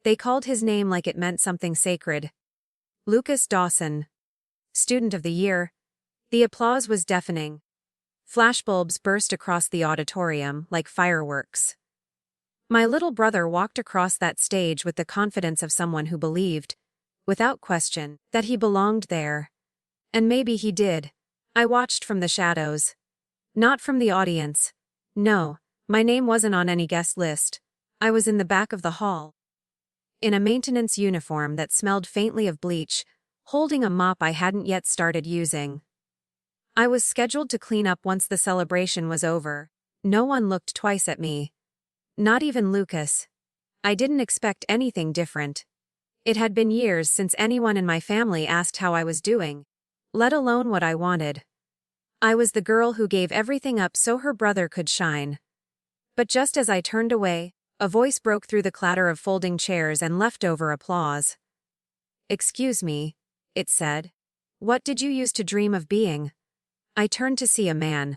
They called his name like it meant something sacred. Lucas Dawson. Student of the Year. The applause was deafening. Flashbulbs burst across the auditorium like fireworks. My little brother walked across that stage with the confidence of someone who believed, without question, that he belonged there. And maybe he did. I watched from the shadows. Not from the audience. No, my name wasn't on any guest list. I was in the back of the hall. In a maintenance uniform that smelled faintly of bleach, holding a mop I hadn't yet started using. I was scheduled to clean up once the celebration was over. No one looked twice at me. Not even Lucas. I didn't expect anything different. It had been years since anyone in my family asked how I was doing, let alone what I wanted. I was the girl who gave everything up so her brother could shine. But just as I turned away, a voice broke through the clatter of folding chairs and leftover applause. "Excuse me," it said. "What did you used to dream of being?" I turned to see a man.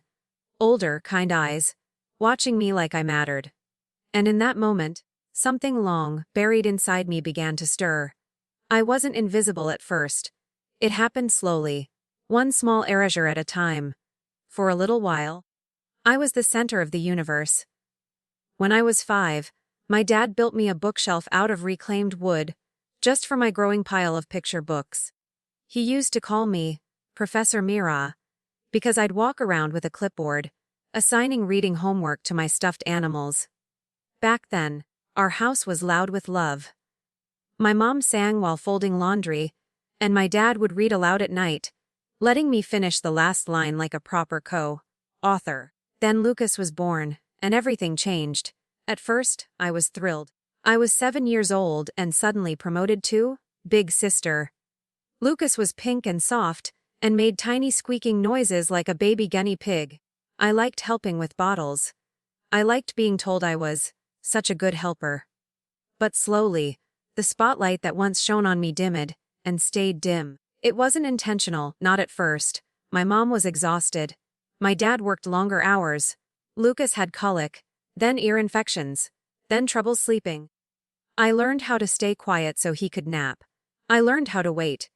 Older, kind eyes, watching me like I mattered. And in that moment, something long, buried inside me began to stir. I wasn't invisible at first. It happened slowly, one small erasure at a time. For a little while, I was the center of the universe. When I was 5, my dad built me a bookshelf out of reclaimed wood, just for my growing pile of picture books. He used to call me Professor Mira, because I'd walk around with a clipboard, assigning reading homework to my stuffed animals. Back then, our house was loud with love. My mom sang while folding laundry, and my dad would read aloud at night, letting me finish the last line like a proper co-author. Then Lucas was born, and everything changed. At first, I was thrilled. I was 7 years old and suddenly promoted to big sister. Lucas was pink and soft, and made tiny squeaking noises like a baby guinea pig. I liked helping with bottles. I liked being told I was such a good helper. But slowly, the spotlight that once shone on me dimmed, and stayed dim. It wasn't intentional, not at first. My mom was exhausted. My dad worked longer hours. Lucas had colic, then ear infections, then trouble sleeping. I learned how to stay quiet so he could nap. I learned how to wait.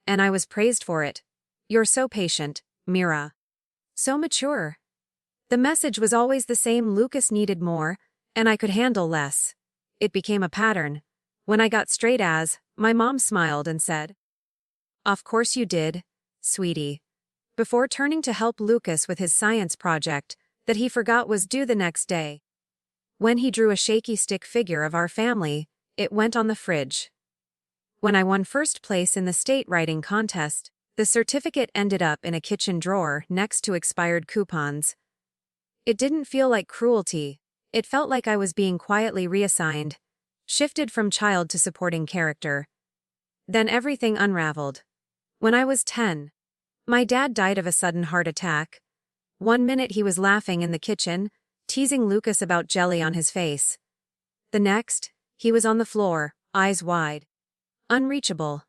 And I was praised for it. "You're so patient, Mira. So mature." The message was always the same: Lucas needed more, and I could handle less. It became a pattern. When I got straight A's, my mom smiled and said, "Of course you did, sweetie," before turning to help Lucas with his science project that he forgot was due the next day. When he drew a shaky stick figure of our family, it went on the fridge. When I won first place in the state writing contest, the certificate ended up in a kitchen drawer next to expired coupons. It didn't feel like cruelty. It felt like I was being quietly reassigned, shifted from child to supporting character. Then everything unraveled. When I was 10, my dad died of a sudden heart attack. One minute he was laughing in the kitchen, teasing Lucas about jelly on his face. The next, he was on the floor, eyes wide, unreachable.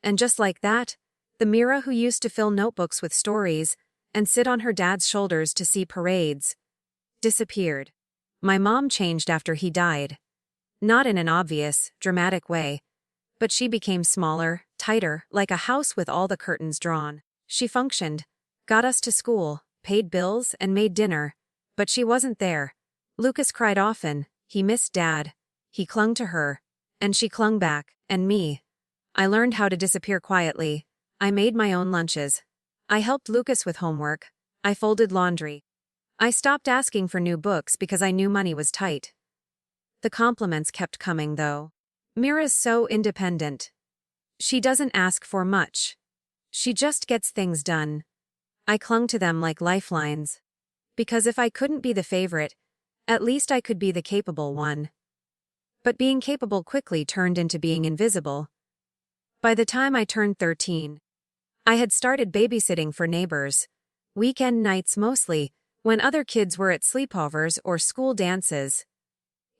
And just like that, the Mira who used to fill notebooks with stories and sit on her dad's shoulders to see parades disappeared. My mom changed after he died. Not in an obvious, dramatic way, but she became smaller, tighter, like a house with all the curtains drawn. She functioned, got us to school, paid bills, and made dinner, but she wasn't there. Lucas cried often. He missed Dad. He clung to her, and she clung back, and me. I learned how to disappear quietly. I made my own lunches. I helped Lucas with homework. I folded laundry. I stopped asking for new books because I knew money was tight. The compliments kept coming, though. Mira's so independent. She doesn't ask for much. She just gets things done. I clung to them like lifelines. Because if I couldn't be the favorite, at least I could be the capable one. But being capable quickly turned into being invisible. By the time I turned 13, I had started babysitting for neighbors. Weekend nights mostly, when other kids were at sleepovers or school dances.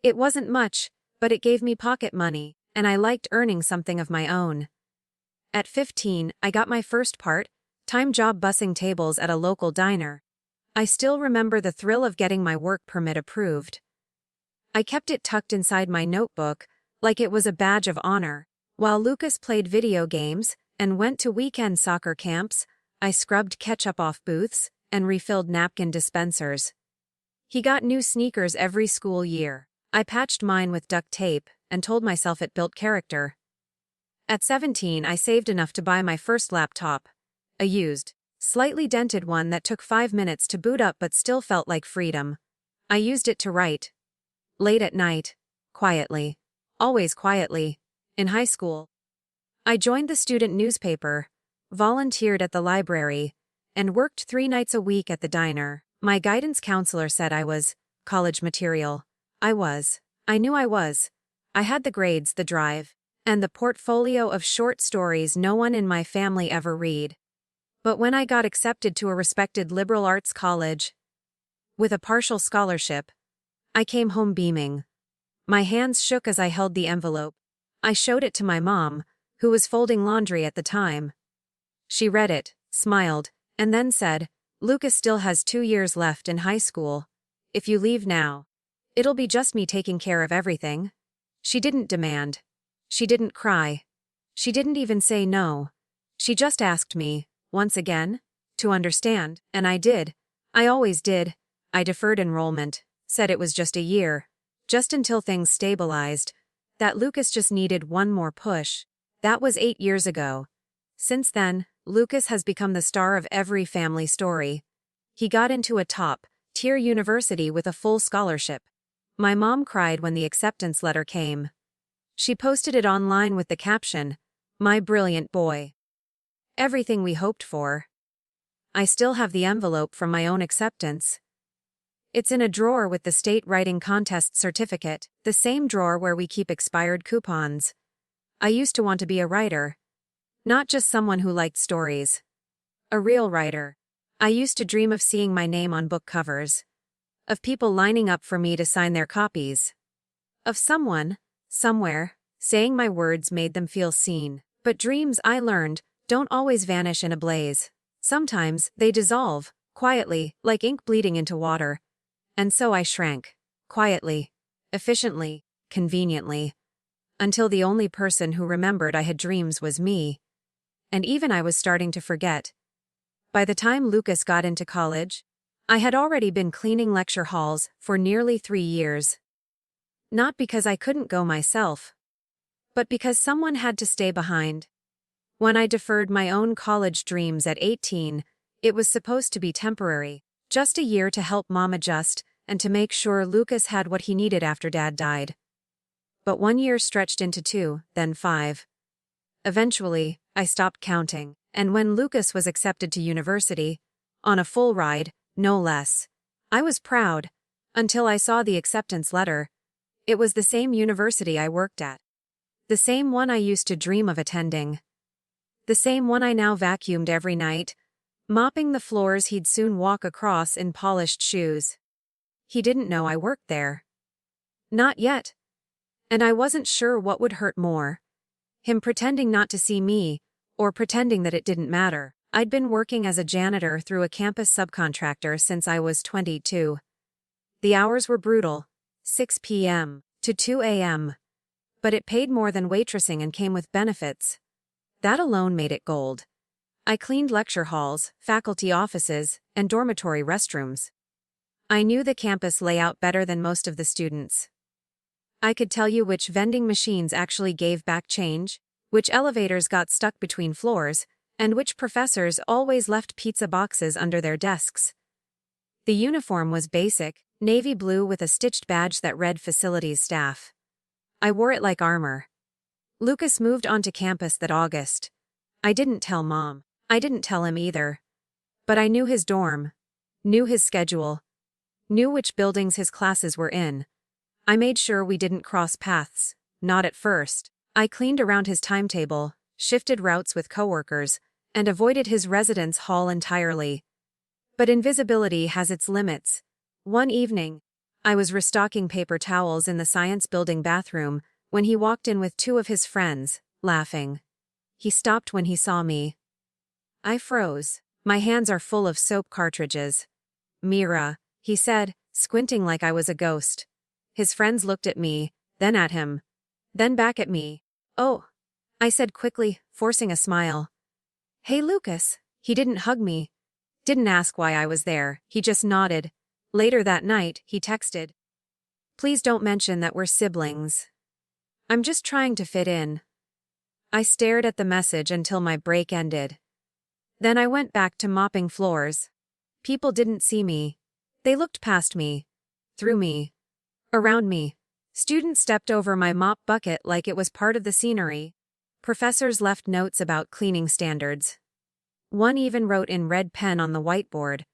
It wasn't much, but it gave me pocket money, and I liked earning something of my own. At 15, I got my first part-time job bussing tables at a local diner. I still remember the thrill of getting my work permit approved. I kept it tucked inside my notebook, like it was a badge of honor. While Lucas played video games and went to weekend soccer camps, I scrubbed ketchup off booths and refilled napkin dispensers. He got new sneakers every school year. I patched mine with duct tape and told myself it built character. At 17, I saved enough to buy my first laptop. A used, slightly dented one that took 5 minutes to boot up but still felt like freedom. I used it to write. Late at night. Quietly. Always quietly. In high school. I joined the student newspaper, volunteered at the library, and worked 3 nights a week at the diner. My guidance counselor said I was college material. I was. I knew I was. I had the grades, the drive, and the portfolio of short stories no one in my family ever read. But when I got accepted to a respected liberal arts college, with a partial scholarship, I came home beaming. My hands shook as I held the envelope. I showed it to my mom, who was folding laundry at the time. She read it, smiled, and then said, "Lucas still has 2 years left in high school. If you leave now, it'll be just me taking care of everything." She didn't demand. She didn't cry. She didn't even say no. She just asked me, once again, to understand, and I did. I always did. I deferred enrollment, said it was just a year, just until things stabilized, that Lucas just needed one more push. That was 8 years ago. Since then, Lucas has become the star of every family story. He got into a top-tier university with a full scholarship. My mom cried when the acceptance letter came. She posted it online with the caption, "My brilliant boy. Everything we hoped for." I still have the envelope from my own acceptance. It's in a drawer with the state writing contest certificate, the same drawer where we keep expired coupons. I used to want to be a writer. Not just someone who liked stories. A real writer. I used to dream of seeing my name on book covers. Of people lining up for me to sign their copies. Of someone, somewhere, saying my words made them feel seen. But dreams, I learned, don't always vanish in a blaze. Sometimes, they dissolve, quietly, like ink bleeding into water. And so I shrank. Quietly. Efficiently. Conveniently. Until the only person who remembered I had dreams was me. And even I was starting to forget. By the time Lucas got into college, I had already been cleaning lecture halls for nearly 3 years. Not because I couldn't go myself, but because someone had to stay behind. When I deferred my own college dreams at 18, it was supposed to be temporary, just a year to help Mom adjust and to make sure Lucas had what he needed after Dad died. But 1 year stretched into 2, then 5. Eventually, I stopped counting, and when Lucas was accepted to university, on a full ride, no less, I was proud, until I saw the acceptance letter. It was the same university I worked at. The same one I used to dream of attending. The same one I now vacuumed every night, mopping the floors he'd soon walk across in polished shoes. He didn't know I worked there. Not yet. And I wasn't sure what would hurt more. Him pretending not to see me, or pretending that it didn't matter. I'd been working as a janitor through a campus subcontractor since I was 22. The hours were brutal, 6 p.m. to 2 a.m. But it paid more than waitressing and came with benefits. That alone made it gold. I cleaned lecture halls, faculty offices, and dormitory restrooms. I knew the campus layout better than most of the students. I could tell you which vending machines actually gave back change, which elevators got stuck between floors, and which professors always left pizza boxes under their desks. The uniform was basic, navy blue with a stitched badge that read facilities staff. I wore it like armor. Lucas moved onto campus that August. I didn't tell Mom. I didn't tell him either. But I knew his dorm, knew his schedule, knew which buildings his classes were in. I made sure we didn't cross paths, not at first. I cleaned around his timetable, shifted routes with coworkers, and avoided his residence hall entirely. But invisibility has its limits. One evening, I was restocking paper towels in the science building bathroom when he walked in with 2 of his friends, laughing. He stopped when he saw me. I froze. My hands are full of soap cartridges. "Mira," he said, squinting like I was a ghost. His friends looked at me, then at him. then back at me. "Oh," I said quickly, forcing a smile. "Hey, Lucas." He didn't hug me. Didn't ask why I was there, he just nodded. Later that night, he texted, "Please don't mention that we're siblings. I'm just trying to fit in." I stared at the message until my break ended. Then I went back to mopping floors. People didn't see me. They looked past me, through me, around me. Students stepped over my mop bucket like it was part of the scenery. Professors left notes about cleaning standards. One even wrote in red pen on the whiteboard,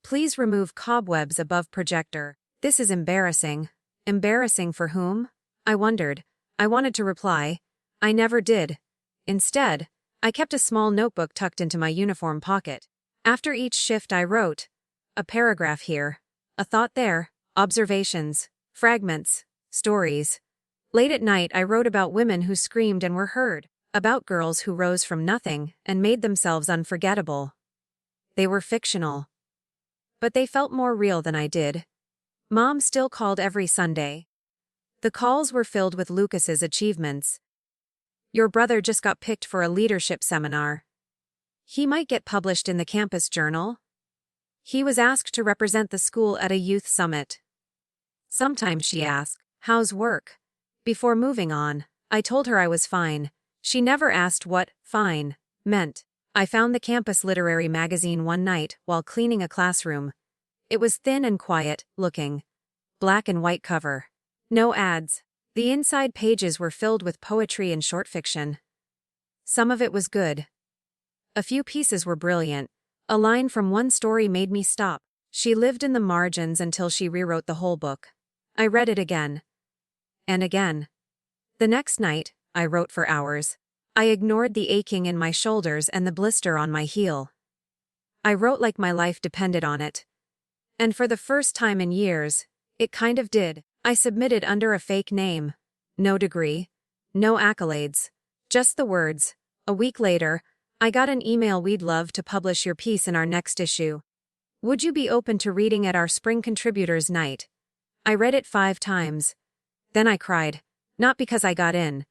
"Please remove cobwebs above projector." This is embarrassing. Embarrassing for whom? I wondered. I wanted to reply. I never did. Instead, I kept a small notebook tucked into my uniform pocket. After each shift I wrote a paragraph here, a thought there, observations, fragments, stories. Late at night I wrote about women who screamed and were heard, about girls who rose from nothing and made themselves unforgettable. They were fictional. But they felt more real than I did. Mom still called every Sunday. The calls were filled with Lucas's achievements. "Your brother just got picked for a leadership seminar. He might get published in the campus journal. He was asked to represent the school at a youth summit." Sometimes she asked, "How's work?" Before moving on, I told her I was fine. She never asked what fine meant. I found the campus literary magazine one night while cleaning a classroom. It was thin and quiet looking. Black and white cover. No ads. The inside pages were filled with poetry and short fiction. Some of it was good. A few pieces were brilliant. A line from one story made me stop. She lived in the margins until she rewrote the whole book. I read it again. And again. The next night, I wrote for hours. I ignored the aching in my shoulders and the blister on my heel. I wrote like my life depended on it. And for the first time in years, it kind of did. I submitted under a fake name. No degree. No accolades. Just the words. A week later, I got an email, "We'd love to publish your piece in our next issue. Would you be open to reading at our spring contributors night?" I read it 5 times. Then I cried. Not because I got in,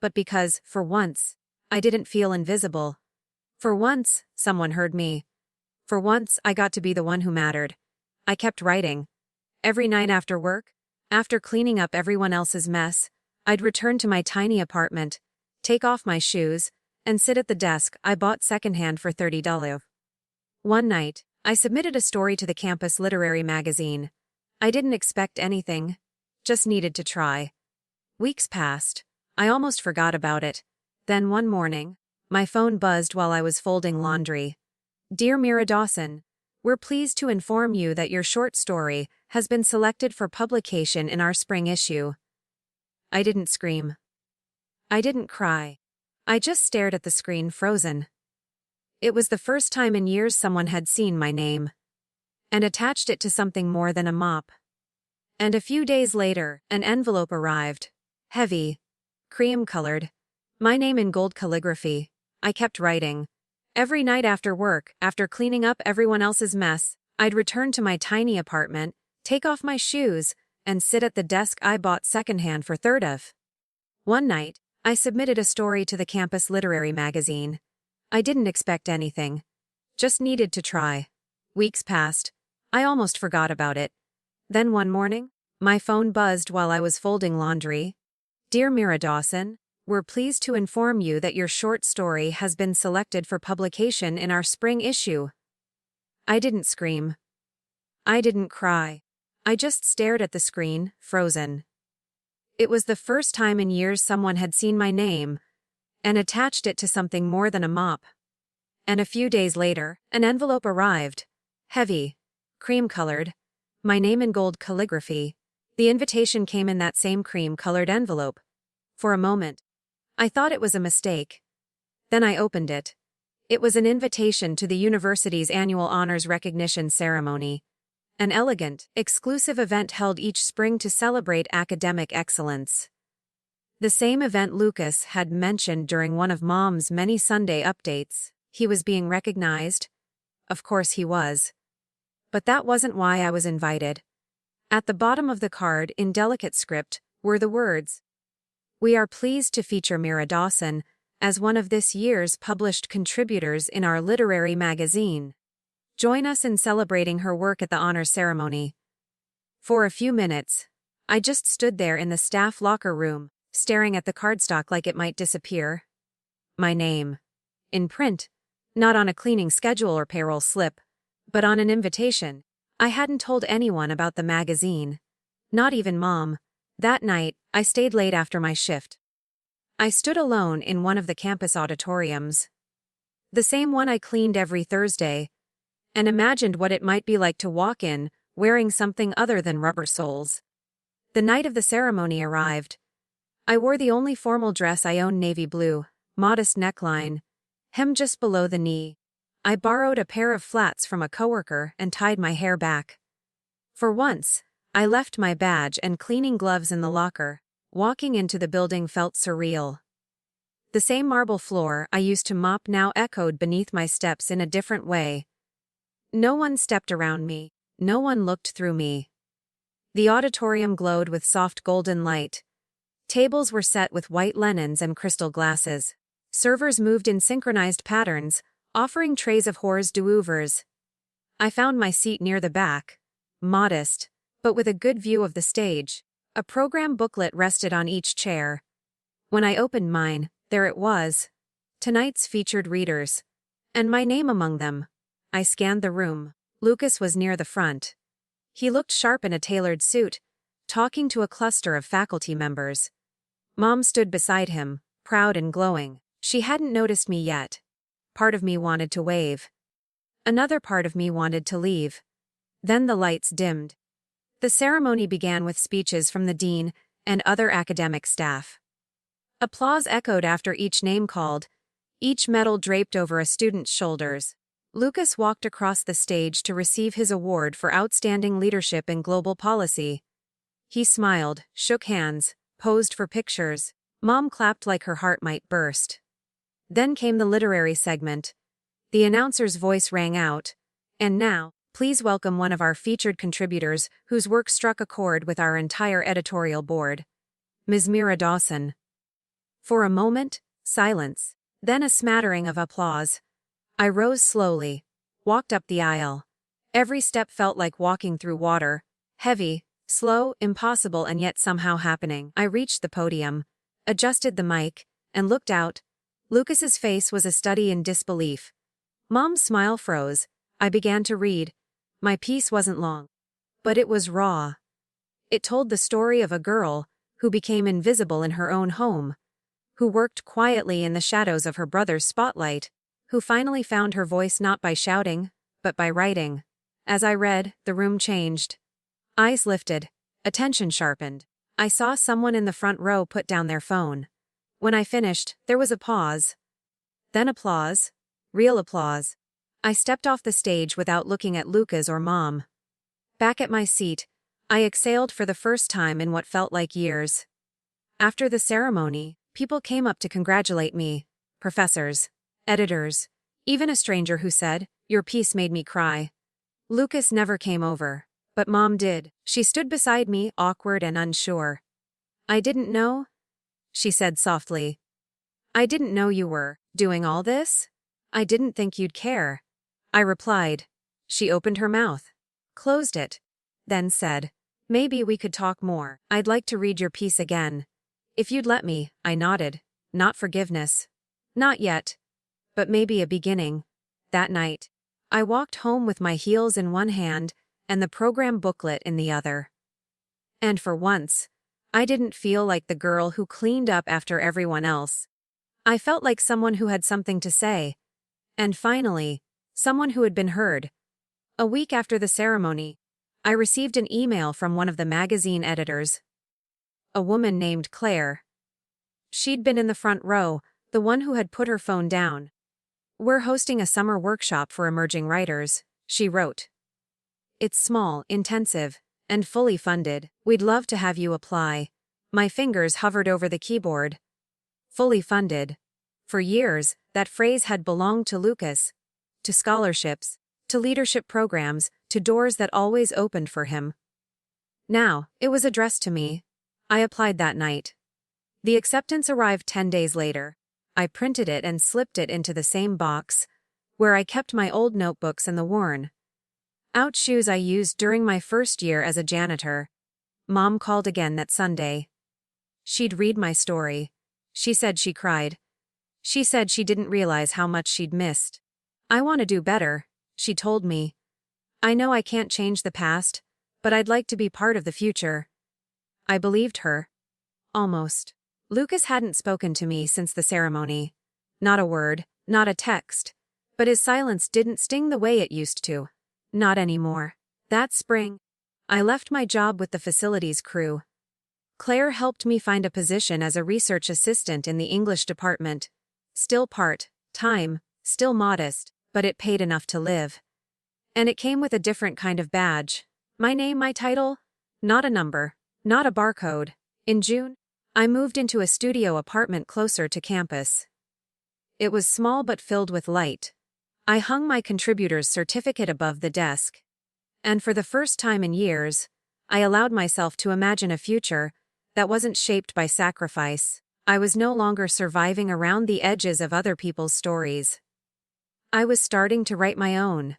but because, for once, I didn't feel invisible. For once, someone heard me. For once, I got to be the one who mattered. I kept writing. Every night after work, after cleaning up everyone else's mess, I'd return to my tiny apartment, take off my shoes, and sit at the desk I bought secondhand for $30. One night, I submitted a story to the campus literary magazine. I didn't expect anything, just needed to try. Weeks passed. I almost forgot about it. Then one morning, my phone buzzed while I was folding laundry. "Dear Mira Dawson, we're pleased to inform you that your short story has been selected for publication in our spring issue." I didn't scream. I didn't cry. I just stared at the screen, frozen. It was the first time in years someone had seen my name and attached it to something more than a mop. And a few days later, an envelope arrived. Heavy. Cream-colored. My name in gold calligraphy. I kept writing. Every night after work, after cleaning up everyone else's mess, I'd return to my tiny apartment, take off my shoes, and sit at the desk I bought secondhand for $30. One night, I submitted a story to the campus literary magazine. I didn't expect anything. Just needed to try. Weeks passed. I almost forgot about it. Then one morning, my phone buzzed while I was folding laundry. "Dear Mira Dawson, we're pleased to inform you that your short story has been selected for publication in our spring issue." I didn't scream. I didn't cry. I just stared at the screen, frozen. It was the first time in years someone had seen my name and attached it to something more than a mop. And a few days later, an envelope arrived. Heavy. Cream-colored. My name in gold calligraphy. The invitation came in that same cream-colored envelope. For a moment, I thought it was a mistake. Then I opened it. It was an invitation to the university's annual honors recognition ceremony. An elegant, exclusive event held each spring to celebrate academic excellence. The same event Lucas had mentioned during one of Mom's many Sunday updates. He was being recognized. Of course he was. But that wasn't why I was invited. At the bottom of the card, in delicate script, were the words, We are pleased to feature Mira Dawson as one of this year's published contributors in our literary magazine. Join us in celebrating her work at the honors ceremony. For a few minutes, I just stood there in the staff locker room, staring at the cardstock like it might disappear. My name. In print, not on a cleaning schedule or payroll slip, but on an invitation. I hadn't told anyone about the magazine. Not even Mom. That night, I stayed late after my shift. I stood alone in one of the campus auditoriums. The same one I cleaned every Thursday, and imagined what it might be like to walk in, wearing something other than rubber soles. The night of the ceremony arrived. I wore the only formal dress I own, navy blue, modest neckline, hem just below the knee. I borrowed a pair of flats from a coworker and tied my hair back. For once, I left my badge and cleaning gloves in the locker. Walking into the building felt surreal. The same marble floor I used to mop now echoed beneath my steps in a different way. No one stepped around me. No one looked through me. The auditorium glowed with soft golden light. Tables were set with white linens and crystal glasses. Servers moved in synchronized patterns, offering trays of hors d'oeuvres. I found my seat near the back, modest, but with a good view of the stage. A program booklet rested on each chair. When I opened mine, there it was. Tonight's featured readers. And my name among them. I scanned the room. Lucas was near the front. He looked sharp in a tailored suit, talking to a cluster of faculty members. Mom stood beside him, proud and glowing. She hadn't noticed me yet. Part of me wanted to wave. Another part of me wanted to leave. Then the lights dimmed. The ceremony began with speeches from the dean and other academic staff. Applause echoed after each name called, each medal draped over a student's shoulders. Lucas walked across the stage to receive his award for outstanding leadership in global policy. He smiled, shook hands, posed for pictures. Mom clapped like her heart might burst. Then came the literary segment. The announcer's voice rang out, and now, please welcome one of our featured contributors whose work struck a chord with our entire editorial board, Ms. Mira Dawson. For a moment, silence, then a smattering of applause. I rose slowly, walked up the aisle. Every step felt like walking through water, heavy, slow, impossible, and yet somehow happening. I reached the podium, adjusted the mic, and looked out. Lucas's face was a study in disbelief. Mom's smile froze. I began to read. My piece wasn't long, but it was raw. It told the story of a girl who became invisible in her own home, who worked quietly in the shadows of her brother's spotlight, who finally found her voice not by shouting, but by writing. As I read, the room changed. Eyes lifted, attention sharpened. I saw someone in the front row put down their phone. When I finished, there was a pause. Then applause. Real applause. I stepped off the stage without looking at Lucas or Mom. Back at my seat, I exhaled for the first time in what felt like years. After the ceremony, people came up to congratulate me. Professors, editors, even a stranger who said, "Your piece made me cry." Lucas never came over, but Mom did. She stood beside me, awkward and unsure. "I didn't know," she said softly. "I didn't know you were doing all this. I didn't think you'd care." I replied. She opened her mouth, closed it, then said, "Maybe we could talk more. I'd like to read your piece again. If you'd let me." I nodded. Not forgiveness. Not yet. But maybe a beginning. That night, I walked home with my heels in one hand and the program booklet in the other. And for once, I didn't feel like the girl who cleaned up after everyone else. I felt like someone who had something to say. And finally, someone who had been heard. A week after the ceremony, I received an email from one of the magazine editors. A woman named Claire. She'd been in the front row, the one who had put her phone down. "We're hosting a summer workshop for emerging writers," she wrote. "It's small, intensive, and fully funded. We'd love to have you apply." My fingers hovered over the keyboard. Fully funded. For years, that phrase had belonged to Lucas. To scholarships, to leadership programs, to doors that always opened for him. Now, it was addressed to me. I applied that night. The acceptance arrived 10 days later. I printed it and slipped it into the same box, where I kept my old notebooks and the worn-out shoes I used during my first year as a janitor. Mom called again that Sunday. She'd read my story. She said she cried. She said she didn't realize how much she'd missed. "I want to do better," she told me. "I know I can't change the past, but I'd like to be part of the future." I believed her. Almost. Lucas hadn't spoken to me since the ceremony. Not a word, not a text. But his silence didn't sting the way it used to. Not anymore. That spring, I left my job with the facilities crew. Claire helped me find a position as a research assistant in the English department. Still part-time, still modest, but it paid enough to live. And it came with a different kind of badge. My name, my title? Not a number, not a barcode. In June, I moved into a studio apartment closer to campus. It was small but filled with light. I hung my contributor's certificate above the desk. And for the first time in years, I allowed myself to imagine a future that wasn't shaped by sacrifice. I was no longer surviving around the edges of other people's stories. I was starting to write my own.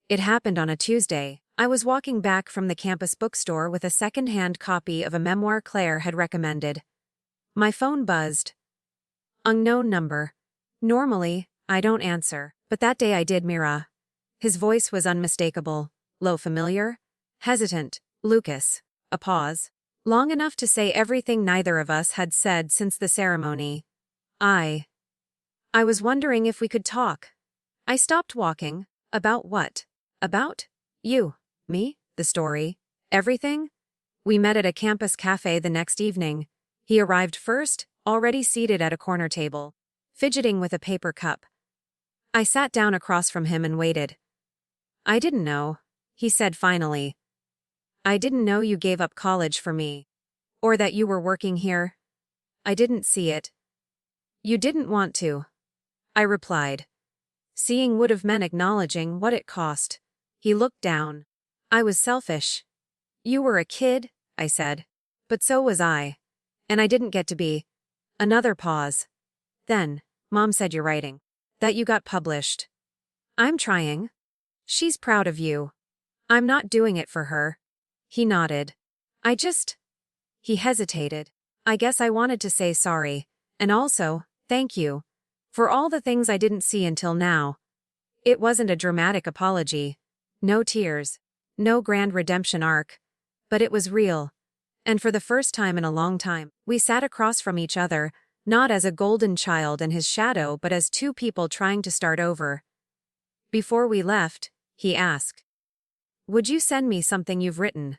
It happened on a Tuesday. I was walking back from the campus bookstore with a second-hand copy of a memoir Claire had recommended. My phone buzzed. Unknown number. Normally, I don't answer, but that day I did. Mira. His voice was unmistakable, low, familiar, hesitant. "Lucas." A pause. Long enough to say everything neither of us had said since the ceremony. I was wondering if we could talk. I stopped walking. About what? About? You. Me? The story? Everything? We met at a campus cafe the next evening. He arrived first, already seated at a corner table, fidgeting with a paper cup. I sat down across from him and waited. "I didn't know," he said finally. "I didn't know you gave up college for me. Or that you were working here. I didn't see it." "You didn't want to," I replied. Seeing would have meant acknowledging what it cost. He looked down. "I was selfish." "You were a kid," I said. "But so was I. And I didn't get to be." Another pause. Then, "Mom said you're writing. That you got published." "I'm trying." "She's proud of you." "I'm not doing it for her." He nodded. He hesitated. "I guess I wanted to say sorry. And also, thank you. For all the things I didn't see until now." It wasn't a dramatic apology. No tears. No grand redemption arc. But it was real. And for the first time in a long time, we sat across from each other, not as a golden child and his shadow but as two people trying to start over. Before we left, he asked, "Would you send me something you've written?"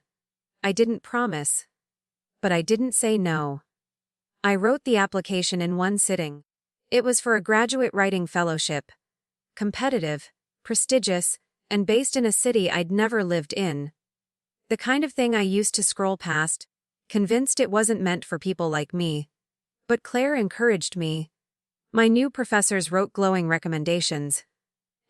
I didn't promise. But I didn't say no. I wrote the application in one sitting. It was for a graduate writing fellowship. Competitive, prestigious, and based in a city I'd never lived in. The kind of thing I used to scroll past, convinced it wasn't meant for people like me. But Claire encouraged me. My new professors wrote glowing recommendations.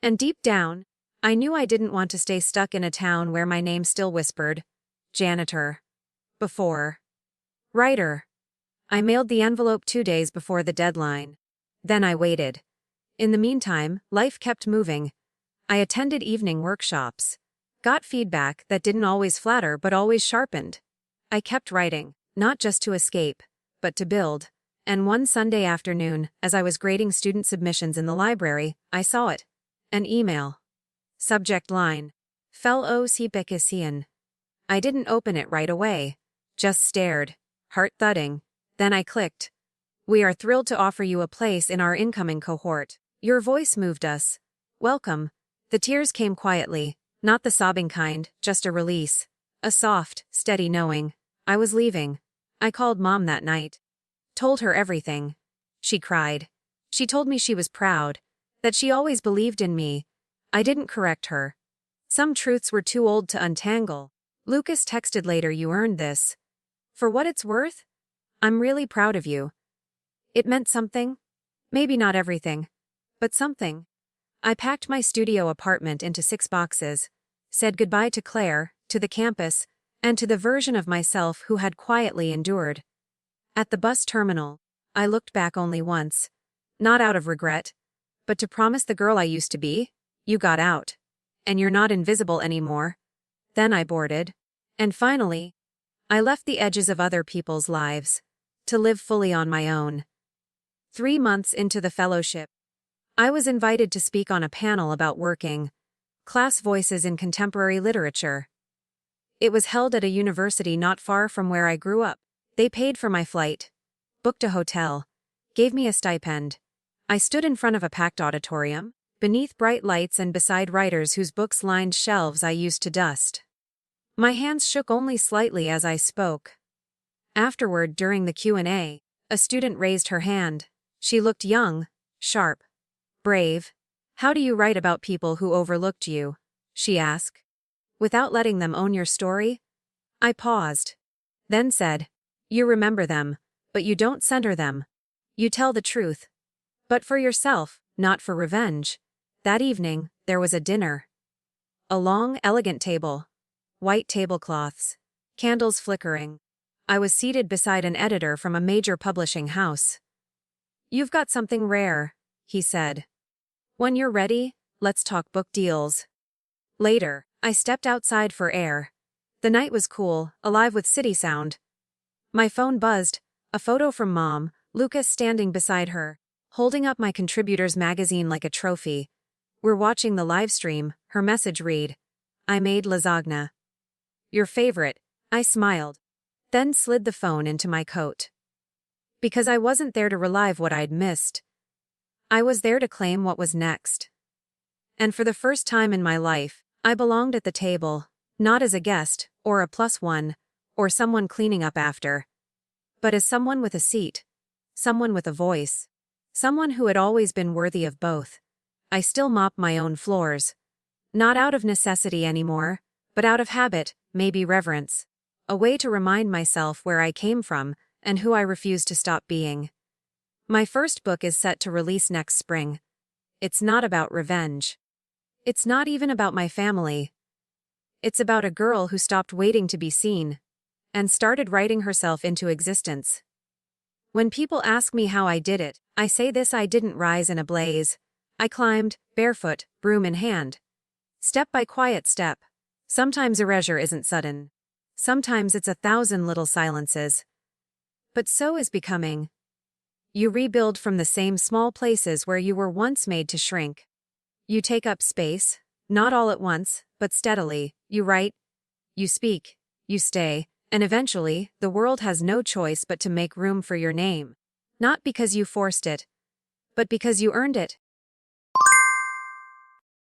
And deep down, I knew I didn't want to stay stuck in a town where my name still whispered, "Janitor." Before. Writer. I mailed the envelope 2 days before the deadline. Then I waited. In the meantime, life kept moving. I attended evening workshops. Got feedback that didn't always flatter but always sharpened. I kept writing, not just to escape, but to build. And one Sunday afternoon, as I was grading student submissions in the library, I saw it. An email. Subject line. "Fellows Bekasian." I didn't open it right away. Just stared, heart thudding. Then I clicked. "We are thrilled to offer you a place in our incoming cohort. Your voice moved us. Welcome." The tears came quietly, not the sobbing kind, just a release. A soft, steady knowing. I was leaving. I called Mom that night. Told her everything. She cried. She told me she was proud. That she always believed in me. I didn't correct her. Some truths were too old to untangle. Lucas texted later, "You earned this. For what it's worth, I'm really proud of you." It meant something. Maybe not everything. But something. I packed my studio apartment into 6 boxes, said goodbye to Claire, to the campus, and to the version of myself who had quietly endured. At the bus terminal, I looked back only once, not out of regret, but to promise the girl I used to be, you got out. And you're not invisible anymore. Then I boarded. And finally, I left the edges of other people's lives, to live fully on my own. 3 months into the fellowship, I was invited to speak on a panel about working class voices in contemporary literature. It was held at a university not far from where I grew up. They paid for my flight, booked a hotel, gave me a stipend. I stood in front of a packed auditorium, beneath bright lights and beside writers whose books lined shelves I used to dust. My hands shook only slightly as I spoke. Afterward, during the Q&A, a student raised her hand. She looked young, sharp, brave. "How do you write about people who overlooked you?" she asked. "Without letting them own your story?" I paused, then said, "You remember them, but you don't center them. You tell the truth. But for yourself, not for revenge." That evening, there was a dinner. A long, elegant table. White tablecloths. Candles flickering. I was seated beside an editor from a major publishing house. "You've got something rare," he said. "When you're ready, let's talk book deals." Later, I stepped outside for air. The night was cool, alive with city sound. My phone buzzed, a photo from Mom, Lucas standing beside her, holding up my contributor's magazine like a trophy. "We're watching the live stream," her message read. "I made lasagna." "Your favorite," I smiled, then slid the phone into my coat. Because I wasn't there to relive what I'd missed. I was there to claim what was next. And for the first time in my life, I belonged at the table, not as a guest, or a +1, or someone cleaning up after, but as someone with a seat, someone with a voice, someone who had always been worthy of both. I still mop my own floors. Not out of necessity anymore, but out of habit, maybe reverence. A way to remind myself where I came from and who I refuse to stop being. My first book is set to release next spring. It's not about revenge. It's not even about my family. It's about a girl who stopped waiting to be seen and started writing herself into existence. When people ask me how I did it, I say this: I didn't rise in a blaze. I climbed, barefoot, broom in hand. Step by quiet step. Sometimes erasure isn't sudden. Sometimes it's 1,000 little silences. But so is becoming. You rebuild from the same small places where you were once made to shrink. You take up space, not all at once, but steadily. You write, you speak, you stay, and eventually, the world has no choice but to make room for your name. Not because you forced it, but because you earned it.